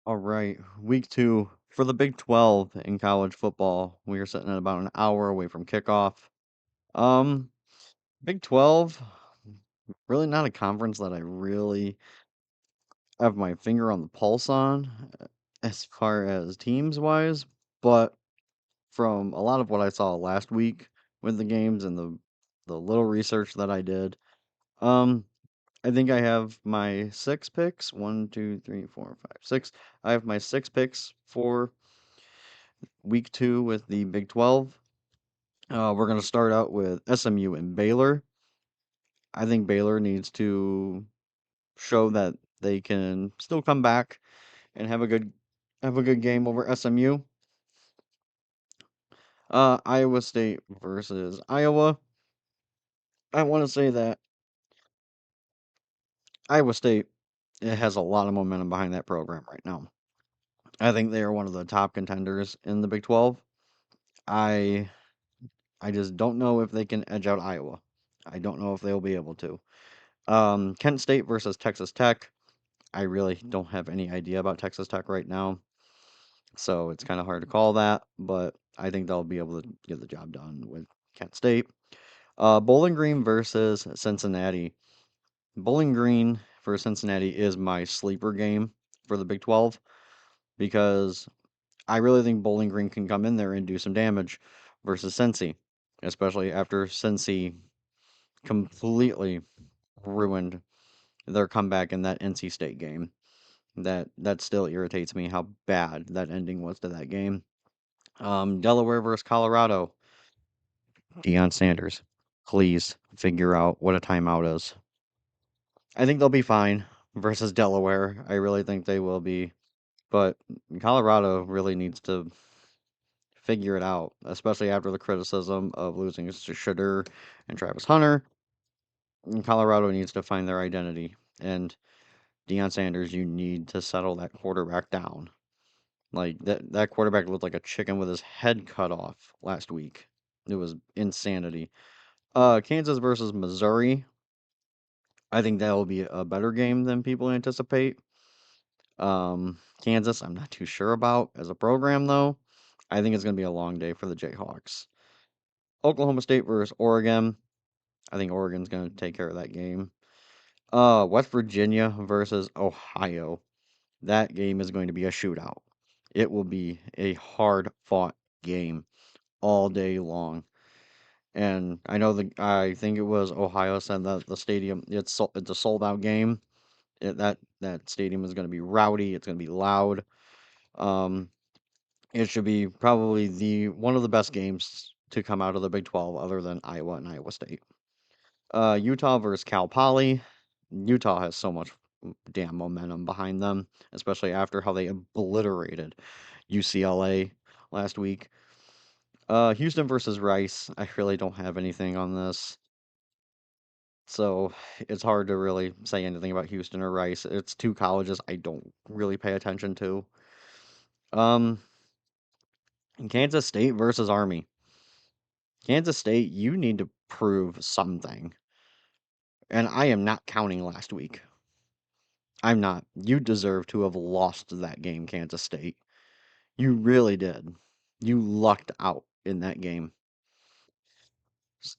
All right, week two for the Big 12 in college football. We are sitting at about an hour away from kickoff. Um, Big 12, really not a conference that I really have my finger on the pulse on as far as teams wise, but from a lot of what I saw last week with the games and the little research that I did, um, I think I have my six picks. One, two, three, four, five, six. I have my six picks for week two with the Big 12. We're going to start out with SMU and Baylor. I think Baylor needs to show that they can still come back and have a good game over SMU. Iowa State versus Iowa. I want to say that Iowa State it has a lot of momentum behind that program right now. I think they are one of the top contenders in the Big 12. I I just don't know if they can edge out Iowa. I don't know if they'll be able to. Kent State versus Texas Tech. I really don't have any idea about Texas Tech right now, so it's kind of hard to call that, but I think they'll be able to get the job done with Kent State. Bowling Green versus Cincinnati. Bowling Green for Cincinnati is my sleeper game for the Big 12 because I really think Bowling Green can come in there and do some damage versus Cincy, especially after Cincy completely ruined their comeback in that NC State game. That still irritates me how bad that ending was to that game. Delaware versus Colorado. Deion Sanders, please figure out what a timeout is. I think they'll be fine versus Delaware. I really think they will be, but Colorado really needs to figure it out, especially after the criticism of losing to Shadur and Travis Hunter. Colorado needs to find their identity, and Deion Sanders, you need to settle that quarterback down. Like that quarterback looked like a chicken with his head cut off last week. It was insanity. Kansas versus Missouri. I think that will be a better game than people anticipate. Kansas, I'm not too sure about as a program though. I think it's going to be a long day for the Jayhawks. Oklahoma State versus Oregon. I think Oregon's going to take care of that game. West Virginia versus Ohio. That game is going to be a shootout. It will be a hard fought game all day long. And I think it was Ohio said that the stadium it's a sold out game. That stadium is going to be rowdy. It's going to be loud. Um, it should be probably the one of the best games to come out of the Big 12, other than Iowa and Iowa State. Utah versus Cal Poly. Utah has so much damn momentum behind them, especially after how they obliterated UCLA last week. Houston versus Rice. I really don't have anything on this. So it's hard to really say anything about Houston or Rice. It's two colleges I don't really pay attention to. Um, Kansas State versus Army. Kansas State, you need to prove something. And I am not counting last week. I'm not. You deserve to have lost that game, Kansas State. You really did. You lucked out in that game.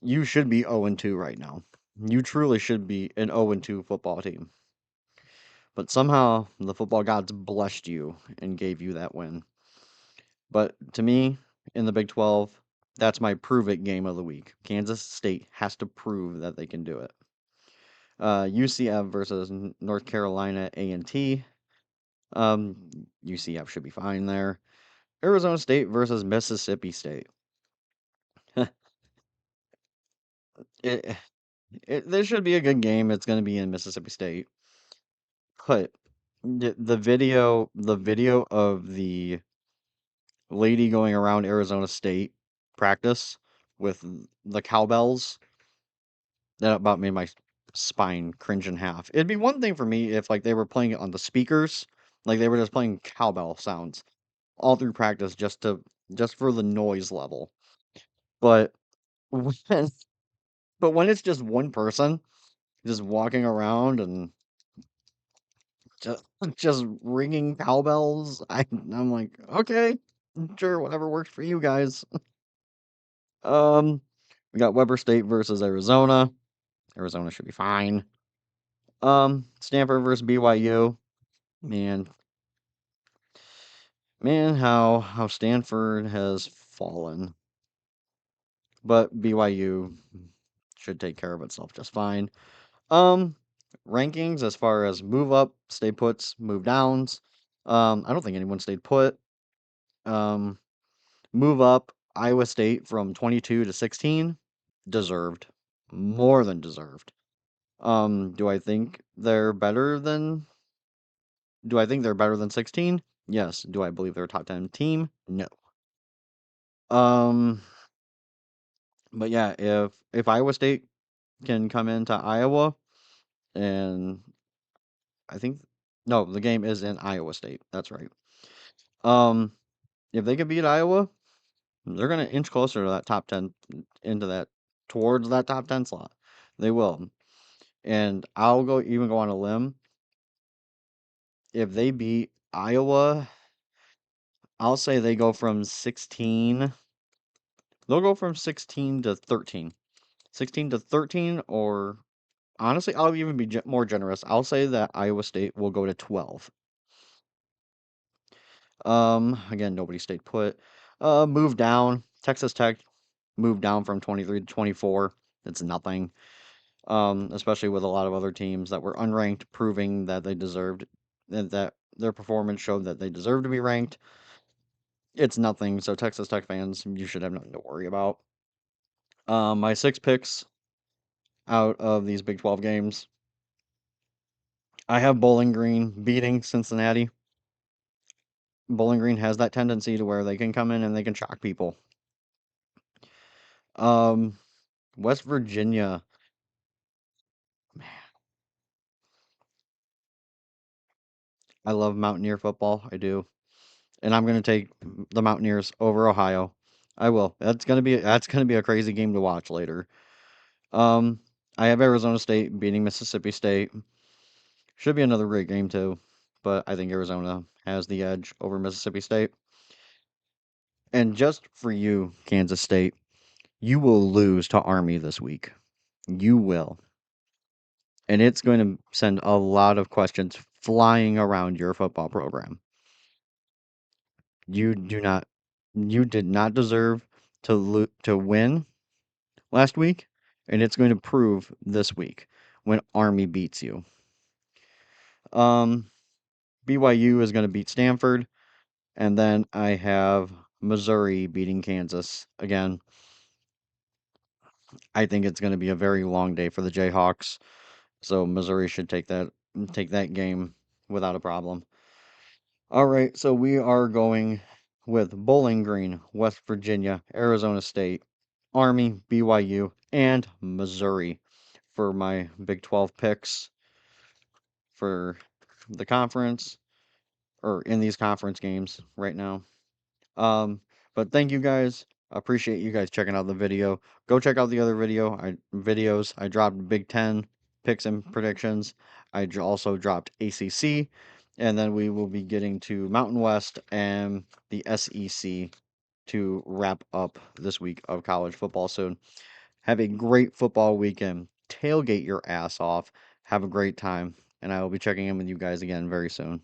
You should be 0-2 right now. You truly should be an 0-2 football team. But somehow the football gods blessed you and gave you that win. But to me, in the Big 12, that's my prove it game of the week. Kansas State has to prove that they can do it. UCF versus North Carolina A&T. UCF should be fine there. Arizona State versus Mississippi State. it, this should be a good game. It's going to be in Mississippi State. But the video of the lady going around Arizona State practice with the cowbells that about made my spine cringe in half. It'd be one thing for me if like they were playing it on the speakers, like they were just playing cowbell sounds all through practice just for the noise level. But when but when it's just one person just walking around and just just ringing cowbells. I'm like, okay, sure, whatever works for you guys. Um, we got Weber State versus Arizona. Arizona should be fine. Stanford versus BYU. Man, man, how Stanford has fallen, but BYU should take care of itself just fine. Um, Rankings as far as move up, stay puts, move downs. I don't think anyone stayed put. Um, Move up Iowa State from 22 to 16, deserved, more than deserved. Do I think they're better than? Do I think they're better than 16? Yes. Do I believe they're a top 10 team? No. Um, but yeah, if Iowa State can come into Iowa and I think no, the game is in Iowa State. That's right. Um, if they can beat Iowa, they're gonna inch closer to that top 10 into that towards that top 10 slot. They will. And I'll go on a limb. If they beat Iowa, I'll say they go from 16. They'll go from 16 to 13. 16 to 13, or honestly, I'll even be more generous. I'll say that Iowa State will go to 12. Again, nobody stayed put. Move down. Texas Tech moved down from 23 to 24. It's nothing. Especially with a lot of other teams that were unranked, proving that they deserved that their performance showed that they deserve to be ranked. It's nothing. So Texas Tech fans, you should have nothing to worry about. My six picks out of these Big 12 games, I have Bowling Green beating Cincinnati. Bowling Green has that tendency to where they can come in and they can shock people. Um, West Virginia, I love Mountaineer football. I do, and I'm gonna take the Mountaineers over Ohio. I will. That's gonna be a crazy game to watch later. Um, I have Arizona State beating Mississippi State. Should be another great game too, but I think Arizona has the edge over Mississippi State. And just for you, Kansas State, you will lose to Army this week. You will. And it's going to send a lot of questions flying around your football program. You do not you did not deserve to win last week, and it's going to prove this week when Army beats you. Um BYU is going to beat Stanford, and then I have Missouri beating Kansas again. I think it's going to be a very long day for the Jayhawks, so Missouri should take that game without a problem. All right, so we are going with Bowling Green, West Virginia, Arizona State, Army, BYU, and Missouri for my Big 12 picks for the conference or in these conference games right now. Um, but thank you guys. I appreciate you guys checking out the video. Go check out the other videos. I dropped Big Ten picks and predictions. Also dropped ACC, and then we will be getting to Mountain West and the SEC to wrap up this week of college football soon. Have a great football weekend. Tailgate your ass off. Have a great time, and I will be checking in with you guys again very soon.